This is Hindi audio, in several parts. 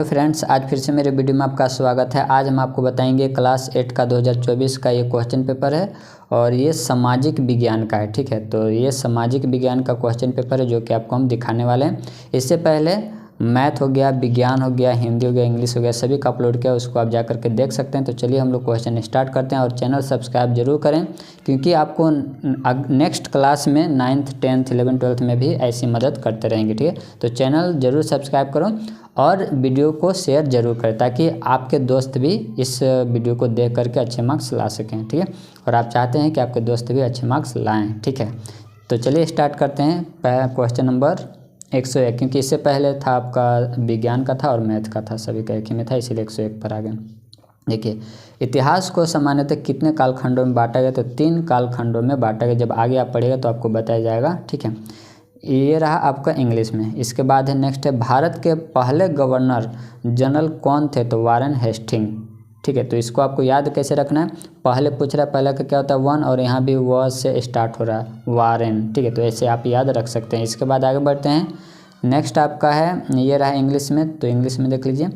तो फ्रेंड्स, आज फिर से मेरे वीडियो में आपका स्वागत है। आज हम आपको बताएंगे क्लास 8 का 2024 का ये क्वेश्चन पेपर है और ये सामाजिक विज्ञान का है। ठीक है, तो ये सामाजिक विज्ञान का क्वेश्चन पेपर है जो कि आपको हम दिखाने वाले हैं। इससे पहले मैथ हो गया, विज्ञान हो गया, हिंदी हो गया, इंग्लिश हो गया, सभी का अपलोड किया, उसको आप जा करके देख सकते हैं। तो चलिए हम लोग क्वेश्चन स्टार्ट करते हैं और चैनल सब्सक्राइब जरूर करें, क्योंकि आपको नेक्स्ट क्लास में 9th 10th 11th 12th में भी ऐसी मदद करते रहेंगे। ठीक है, तो चैनल जरूर सब्सक्राइब करो और वीडियो को शेयर जरूर करें ताकि आपके दोस्त भी इस वीडियो को देख करके अच्छे मार्क्स ला सकें। ठीक है, और आप चाहते हैं कि आपके दोस्त भी अच्छे मार्क्स लाएं। ठीक है, तो चलिए स्टार्ट करते हैं। पहला क्वेश्चन नंबर 101, क्योंकि इससे पहले था आपका विज्ञान का था और मैथ का था, सभी का एक ही में था, इसीलिए 101 पर आ गए। देखिए, इतिहास को सामान्यतः कितने कालखंडों में बांटा गया? तो 3 कालखंडों में बांटा गया। जब आगे आप पढ़ेगा तो आपको बताया जाएगा। ठीक है, ये रहा आपका इंग्लिश में। इसके बाद है नेक्स्ट है, भारत के पहले गवर्नर जनरल कौन थे? तो वारेन हेस्टिंग। ठीक है, तो इसको आपको याद कैसे रखना है? पहले पूछ रहा है, पहले का क्या होता है? वन, और यहाँ भी व से स्टार्ट हो रहा है, वारेन। ठीक है, तो ऐसे आप याद रख सकते हैं। इसके बाद आगे बढ़ते हैं। नेक्स्ट आपका है, ये रहा इंग्लिश में, तो इंग्लिश में देख लीजिए।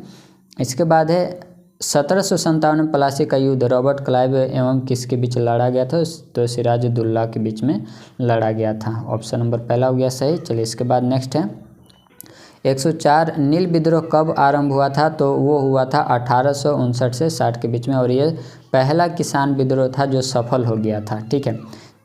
इसके बाद है 1757 में प्लासी का युद्ध रॉबर्ट क्लाइव एवं किसके बीच लड़ा गया था? तो सिराजुद्दौला के बीच में लड़ा गया था। ऑप्शन नंबर पहला हो गया सही। चलिए इसके बाद नेक्स्ट है 104, नील विद्रोह कब आरंभ हुआ था? तो वो हुआ था 1859 से 60 के बीच में, और ये पहला किसान विद्रोह था जो सफल हो गया था। ठीक है,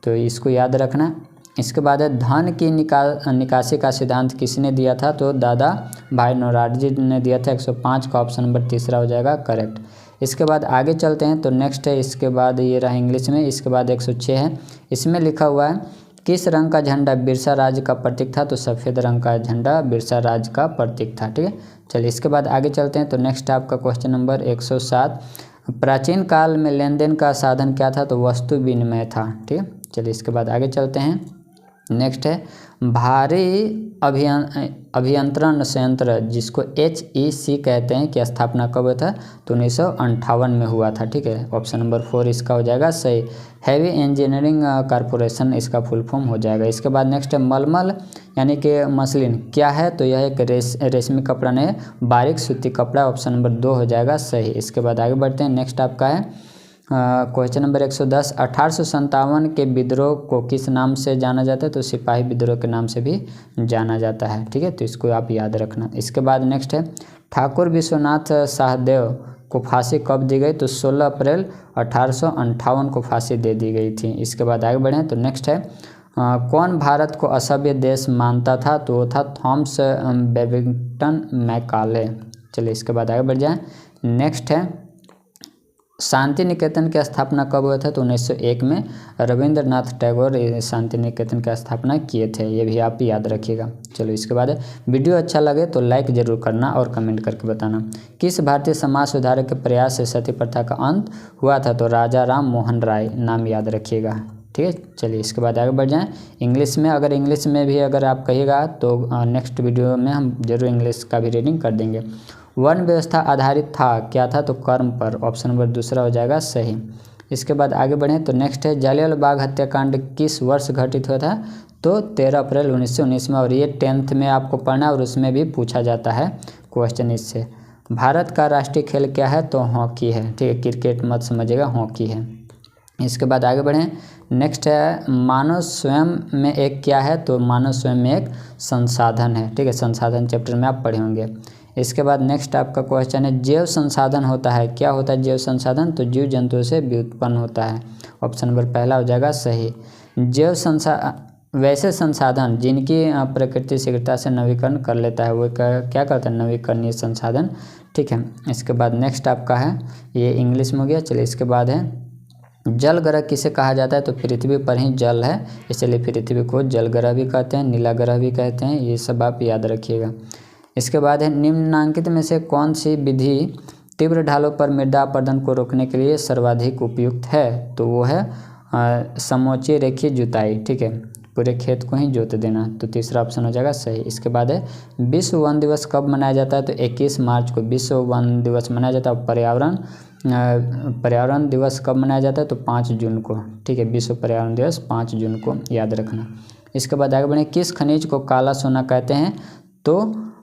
तो इसको याद रखना। इसके बाद है, धन की निकासी का सिद्धांत किसने दिया था? तो दादा भाई नौरोजी ने दिया था। 105 का ऑप्शन नंबर तीसरा हो जाएगा करेक्ट। इसके बाद आगे चलते हैं। तो नेक्स्ट है, इसके बाद ये रहा इंग्लिश में। इसके बाद 106 है, इसमें लिखा हुआ है किस रंग का झंडा बिरसा राज का प्रतीक था? तो सफ़ेद रंग का झंडा बिरसा राज का प्रतीक था। ठीक है, चलिए इसके बाद आगे चलते हैं। तो नेक्स्ट आपका क्वेश्चन नंबर 107, प्राचीन काल में लेन देन का साधन क्या था? तो वस्तु विनिमय था। ठीक है, चलिए इसके बाद आगे चलते हैं। नेक्स्ट है, भारी अभियंत्रण संयंत्र जिसको HEC कहते हैं की स्थापना कब हुआ था? तो 1958 में हुआ था। ठीक है, ऑप्शन नंबर 4 इसका हो जाएगा सही। हैवी इंजीनियरिंग कॉरपोरेशन इसका फुल फॉर्म हो जाएगा। इसके बाद नेक्स्ट है, मलमल यानी कि मसलिन क्या है? तो यह एक रेशमी कपड़ा नहीं, बारीक सूती कपड़ा। ऑप्शन नंबर 2 हो जाएगा सही। इसके बाद आगे बढ़ते हैं। नेक्स्ट आपका है क्वेश्चन नंबर 110, 1857 के विद्रोह को किस नाम से जाना जाता है? तो सिपाही विद्रोह के नाम से भी जाना जाता है। ठीक है, तो इसको आप याद रखना। इसके बाद नेक्स्ट है, ठाकुर विश्वनाथ सहदेव को फांसी कब दी गई? तो 16 अप्रैल 1858 को फांसी दे दी गई थी। इसके बाद आगे बढ़ें। तो नेक्स्ट है, कौन भारत को असभ्य देश मानता था? तो वो था थॉमस बेबिंगटन मैकाले। चलिए इसके बाद आगे बढ़ जाएं। नेक्स्ट है, शांति निकेतन की स्थापना कब हुआ था? तो 1901 में रविंद्रनाथ टैगोर शांति निकेतन की स्थापना किए थे। ये भी आप याद रखिएगा। चलो इसके बाद वीडियो अच्छा लगे तो लाइक जरूर करना और कमेंट करके बताना। किस भारतीय समाज सुधारक के प्रयास से सती प्रथा का अंत हुआ था? तो राजा राम मोहन राय, नाम याद रखिएगा। ठीक है, चलिए इसके बाद आगे बढ़ जाएं। इंग्लिश में, अगर इंग्लिश में भी अगर आप कहिएगा तो नेक्स्ट वीडियो में हम जरूर इंग्लिश का भी रीडिंग कर देंगे। वर्ण व्यवस्था आधारित था क्या था? तो कर्म पर। ऑप्शन नंबर दूसरा हो जाएगा सही। इसके बाद आगे बढ़ें। तो नेक्स्ट है, जालियांवाला बाग हत्याकांड किस वर्ष घटित हुआ था? तो 13 अप्रैल 1919 में, और ये 10th में आपको पढ़ना और उसमें भी पूछा जाता है क्वेश्चन इससे। भारत का राष्ट्रीय खेल क्या है? तो हॉकी है। ठीक है, क्रिकेट मत समझिएगा, हॉकी है। इसके बाद आगे बढ़ें। नेक्स्ट है, मानव स्वयं में एक क्या है? तो मानव स्वयं में एक संसाधन है। ठीक है, संसाधन चैप्टर में आप पढ़े होंगे। इसके बाद नेक्स्ट आपका क्वेश्चन है, जैव संसाधन होता है क्या? होता है जैव संसाधन? तो जीव जंतुओं से व्युत्पन्न होता है। ऑप्शन नंबर पहला हो जाएगा सही। वैसे संसाधन जिनकी प्रकृति शीघ्रता से नवीकरण कर लेता है वो क्या करता है? नवीकरणीय संसाधन। ठीक है, इसके बाद नेक्स्ट आपका है, ये इंग्लिश में हो गया। चलिए इसके बाद है, जल ग्रह किसे कहा जाता है? तो पृथ्वी पर ही जल है, इसलिए पृथ्वी को जल ग्रह भी कहते हैं, नीला ग्रह भी कहते हैं। ये सब आप याद रखिएगा। इसके बाद है, निम्नलिखित में से कौन सी विधि तीव्र ढालों पर मृदा अपरदन को रोकने के लिए सर्वाधिक उपयुक्त है? तो वो है समोच्च रेखीय जुताई। ठीक है, पूरे खेत को ही जोत देना। तो तीसरा ऑप्शन हो जाएगा सही। इसके बाद है, विश्व वन दिवस कब मनाया जाता है? तो 21 मार्च को विश्व वन दिवस मनाया जाता है। पर्यावरण दिवस कब मनाया जाता है? तो 5 जून को। ठीक है, विश्व पर्यावरण दिवस 5 जून को याद रखना। इसके बाद आगे बढ़ें। किस खनिज को काला सोना कहते हैं? तो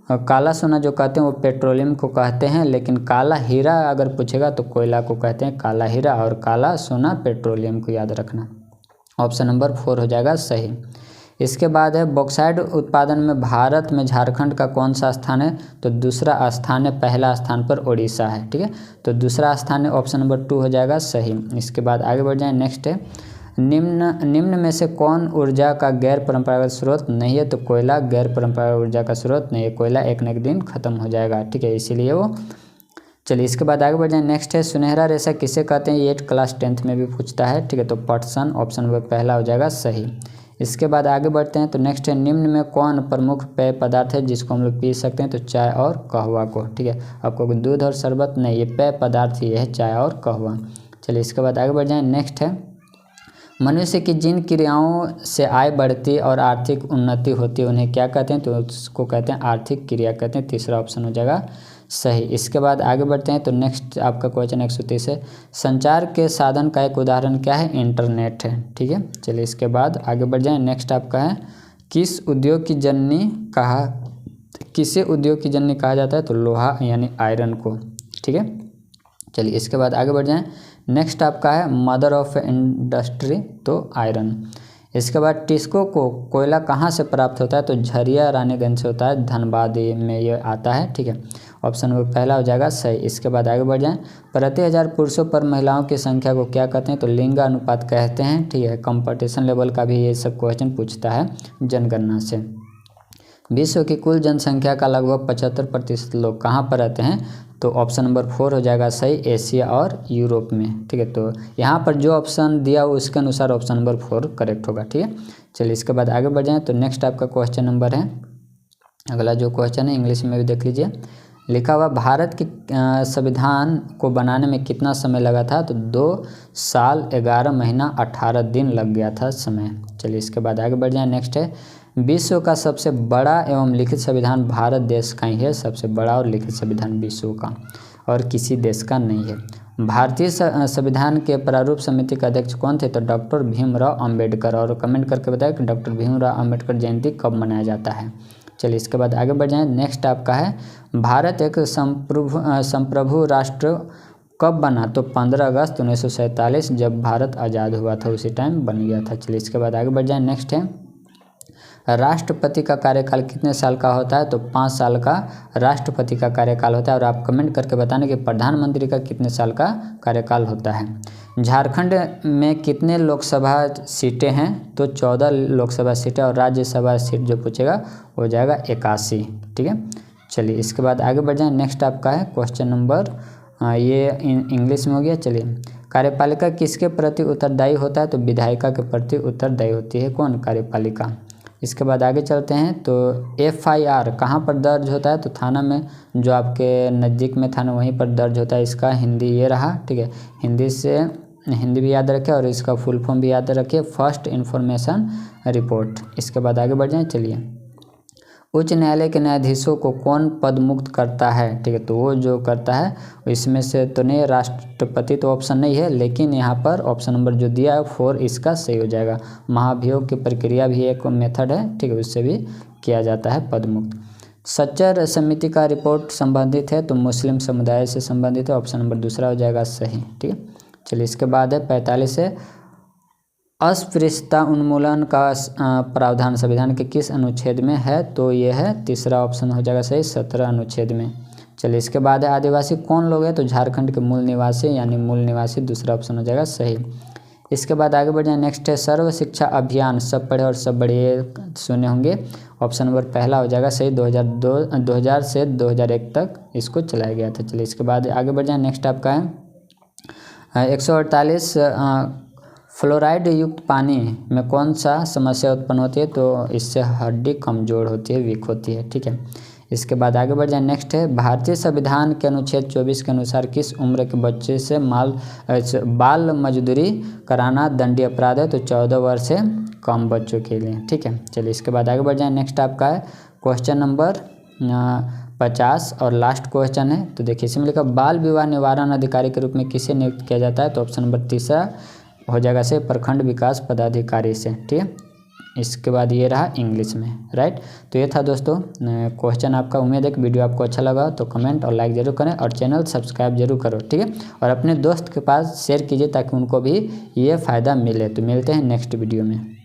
काला सोना जो कहते हैं वो पेट्रोलियम को कहते हैं, लेकिन काला हीरा अगर पूछेगा तो कोयला को कहते हैं काला हीरा, और काला सोना पेट्रोलियम को याद रखना। ऑप्शन नंबर 4 हो जाएगा सही। इसके बाद है बॉक्साइट उत्पादन में भारत में झारखंड का कौन सा स्थान है? तो दूसरा स्थान है, पहला स्थान पर उड़ीसा है। ठीक है, तो दूसरा स्थान है, ऑप्शन नंबर 2 हो जाएगा सही। इसके बाद आगे बढ़ जाएं, नेक्स्ट है निम्न में से कौन ऊर्जा का गैर परंपरागत स्रोत नहीं है? तो कोयला गैर परंपरागत ऊर्जा का स्रोत नहीं है, कोयला एक न एक दिन खत्म हो जाएगा। ठीक है, इसीलिए वो। चलिए इसके बाद आगे बढ़ जाए, नेक्स्ट है सुनहरा रेशा किसे कहते हैं? ये क्लास 10th में भी पूछता है। ठीक है, तो पटसन, ऑप्शन नंबर पहला हो जाएगा सही। इसके बाद आगे बढ़ते हैं, तो नेक्स्ट है निम्न में कौन प्रमुख पेय पदार्थ है जिसको हम लोग पी सकते हैं? तो चाय और कहवा को। ठीक है, आपको दूध और शरबत नहीं, ये पेय पदार्थ ही है चाय और कहवा। चलिए इसके बाद आगे बढ़ जाए, नेक्स्ट है मनुष्य की जिन क्रियाओं से आय बढ़ती और आर्थिक उन्नति होती है उन्हें क्या कहते हैं? तो उसको कहते हैं आर्थिक क्रिया कहते हैं, तीसरा ऑप्शन हो जाएगा सही। इसके बाद आगे बढ़ते हैं, तो नेक्स्ट आपका क्वेश्चन 130 है संचार के साधन का एक उदाहरण क्या है? इंटरनेट है। ठीक है, चलिए इसके बाद आगे बढ़ जाएं, नेक्स्ट आपका है किसे उद्योग की जननी कहा जाता है? तो लोहा यानी आयरन को। ठीक है, चलिए इसके बाद आगे बढ़ जाएं, नेक्स्ट आपका है मदर ऑफ इंडस्ट्री, तो आयरन। इसके बाद टिस्को को कोयला कहाँ से प्राप्त होता है? तो झरिया रानीगंज से होता है, धनबाद में ये आता है। ठीक है, ऑप्शन नंबर पहला हो जाएगा सही। इसके बाद आगे बढ़ जाएं, प्रति 1000 पुरुषों पर महिलाओं की संख्या को क्या कहते हैं? तो लिंग अनुपात कहते हैं। ठीक है, कंपटीशन लेवल का भी ये सब क्वेश्चन पूछता है जनगणना से। विश्व की कुल जनसंख्या का लगभग 75% लोग कहाँ पर रहते हैं? तो ऑप्शन नंबर 4 हो जाएगा सही, एशिया और यूरोप में। ठीक है, तो यहाँ पर जो ऑप्शन दिया हो उसके अनुसार ऑप्शन नंबर 4 करेक्ट होगा। ठीक है, चलिए इसके बाद आगे बढ़ जाएं, तो नेक्स्ट आपका क्वेश्चन नंबर है, अगला जो क्वेश्चन है इंग्लिश में भी देख लीजिए। लिखा हुआ भारत के संविधान को बनाने में कितना समय लगा था? तो 2 साल 11 महीना 18 दिन लग गया था समय। चलिए इसके बाद आगे बढ़ जाएं, नेक्स्ट है विश्व का सबसे बड़ा एवं लिखित संविधान भारत देश का ही है, सबसे बड़ा और लिखित संविधान विश्व का, और किसी देश का नहीं है। भारतीय संविधान के प्रारूप समिति के अध्यक्ष कौन थे? तो डॉक्टर भीमराव अंबेडकर। और कमेंट करके बताएं कि डॉक्टर भीमराव अंबेडकर जयंती कब मनाया जाता है। चलिए इसके बाद आगे बढ़ जाएं, नेक्स्ट आपका है भारत एक संप्रभु राष्ट्र कब बना? तो 15 अगस्त 1947 जब भारत आज़ाद हुआ था उसी टाइम बन गया था। चलिए इसके बाद आगे बढ़ जाएं, नेक्स्ट है राष्ट्रपति का कार्यकाल कितने साल का होता है? तो 5 साल का राष्ट्रपति का कार्यकाल होता है। और आप कमेंट करके बताने कि प्रधानमंत्री का कितने साल का कार्यकाल होता है। झारखंड में कितने लोकसभा सीटें हैं? तो 14 लोकसभा सीटें, और राज्यसभा सीट जो पूछेगा वो हो जाएगा 81। ठीक है, चलिए इसके बाद आगे बढ़ जाएं, नेक्स्ट आपका है क्वेश्चन नंबर ये इंग्लिश में हो गया। चलिए कार्यपालिका किसके प्रति उत्तरदायी होता है? तो विधायिका के प्रति उत्तरदायी होती है कौन? कार्यपालिका। इसके बाद आगे चलते हैं, तो FIR कहाँ पर दर्ज होता है? तो थाना में, जो आपके नज़दीक में थाना वहीं पर दर्ज होता है। इसका हिंदी ये रहा। ठीक है, हिंदी भी याद रखें और इसका फुल फॉर्म भी याद रखिए, फर्स्ट इन्फॉर्मेशन रिपोर्ट। इसके बाद आगे बढ़ जाएं, चलिए उच्च न्यायालय के न्यायाधीशों को कौन पद मुक्त करता है? ठीक है, तो वो जो करता है इसमें से तो नहीं, राष्ट्रपति तो ऑप्शन नहीं है, लेकिन यहाँ पर ऑप्शन नंबर जो दिया है 4 इसका सही हो जाएगा। महाभियोग की प्रक्रिया भी एक मेथड है। ठीक है, उससे भी किया जाता है पद मुक्त। सच्चर समिति का रिपोर्ट संबंधित है, तो मुस्लिम समुदाय से संबंधित है, ऑप्शन नंबर दूसरा हो जाएगा सही। ठीक है, चलिए इसके बाद है 45 है अस्पृश्यता उन्मूलन का प्रावधान संविधान के किस अनुच्छेद में है? तो ये है तीसरा ऑप्शन हो जाएगा सही, 17 अनुच्छेद में। चलिए इसके बाद है आदिवासी कौन लोग हैं? तो झारखंड के मूल निवासी, यानी मूल निवासी, दूसरा ऑप्शन हो जाएगा सही। इसके बाद आगे बढ़ जाए, नेक्स्ट है सर्व शिक्षा अभियान, सब पढ़े और सब बढ़िए सुने होंगे, ऑप्शन नंबर पहला हो जाएगा सही। 2000 से 2001 तक इसको चलाया गया था। चलिए इसके बाद आगे बढ़ जाए, नेक्स्ट आपका है 148 फ्लोराइड युक्त पानी में कौन सा समस्या उत्पन्न होती है? तो इससे हड्डी कमज़ोर होती है, वीक होती है। ठीक है, इसके बाद आगे बढ़ जाए, नेक्स्ट है भारतीय संविधान के अनुच्छेद 24 के अनुसार किस उम्र के बच्चे से बाल मजदूरी कराना दंडनीय अपराध है? तो 14 वर्ष से कम बच्चों के लिए। ठीक है, चलिए इसके बाद आगे बढ़ जाए, नेक्स्ट आपका है क्वेश्चन नंबर 50 और लास्ट क्वेश्चन है। तो देखिए इसमें लिखा बाल विवाह निवारण अधिकारी के रूप में किसे नियुक्त किया जाता है? तो ऑप्शन नंबर तीसरा हो जाएगा से प्रखंड विकास पदाधिकारी से। ठीक है, इसके बाद ये रहा इंग्लिश में, राइट। तो ये था दोस्तों क्वेश्चन आपका। उम्मीद है कि वीडियो आपको अच्छा लगा तो कमेंट और लाइक ज़रूर करें और चैनल सब्सक्राइब जरूर करो, ठीक है। और अपने दोस्त के पास शेयर कीजिए ताकि उनको भी ये फ़ायदा मिले। तो मिलते हैं नेक्स्ट वीडियो में।